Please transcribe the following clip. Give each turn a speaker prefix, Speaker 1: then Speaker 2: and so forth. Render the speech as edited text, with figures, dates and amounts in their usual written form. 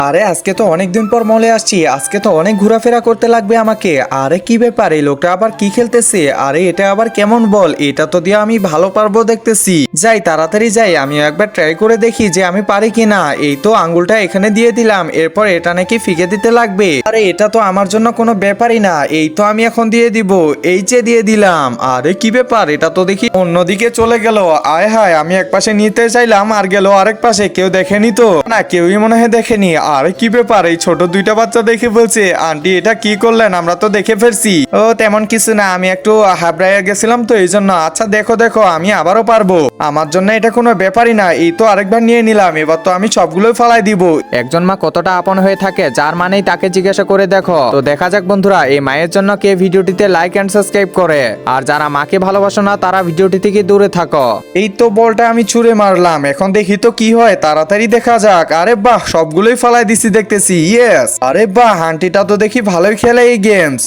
Speaker 1: আরে আজকে তো অনেকদিন পর মলে আসছি, আজকে তো অনেক ঘোরাফেরা করতে লাগবে আমাকে। আরে কি ব্যাপার, এই লোকটা আবার কি খেলতেছে? আরে এটা আবার কেমন বল? এটা তো দিয়ে আমি ভালো পারবো দেখতেছি। যাই তাড়াতাড়ি যাই, আমি একবার ট্রাই করে দেখি যে আমি পারি কিনা। এই তো আঙ্গুলটা এখানে দিয়ে দিলাম, এরপর এটা নাকি ফিকে দিতে লাগবে। আরে এটা তো আমার জন্য কোনো ব্যাপারই না, এই তো আমি এখন দিয়ে দিব। এই যে দিয়ে দিলাম। আরে কি ব্যাপার, এটা তো দেখি অন্যদিকে চলে গেল। আয় হায়, আমি এক পাশে নিতে চাইলাম আর গেল আরেক পাশে। কেউ দেখেনি তো? না, কেউই মনে হয় দেখেনি। আরে কি ব্যাপার, এই ছোট দুইটা বাচ্চা দেখে ফেলছে। আন্টি এটা কি করলেন? আমরা তো দেখে ফেলছি। ও তেমন কিছু না, আমি একটু হাবড়াইয়া গেছিলাম তো এই জন্য। আচ্ছা দেখো দেখো, আমি আবারও পারবো। আমার জন্য এটা কোনো ব্যাপারই না। এই তো আরেকবার নিয়ে নিলাম, এবার তো আমি সবগুলোই ফালাই দিব। একজন মা কতটা আপন হয়ে থাকে, যার মানেই তাকে জিজ্ঞাসা করে দেখো। তো দেখা যাক বন্ধুরা, এই মায়ের জন্য কে ভিডিওটিতে লাইক এন্ড সাবস্ক্রাইব করে। আর যারা মাকে ভালোবাসো না, তারা ভিডিওটি থেকে দূরে থাকো। এই তো বলটা আমি ছুঁড়ে মারলাম, এখন দেখি তো কি হয়, তাড়াতাড়ি দেখা যাক। আরে বাহ, সবগুলোই ফালাই দিছি দেখতেছি। ইয়েস। আরে বাহ, আন্টিটা তো দেখি ভালোই খেলে এই গেমস।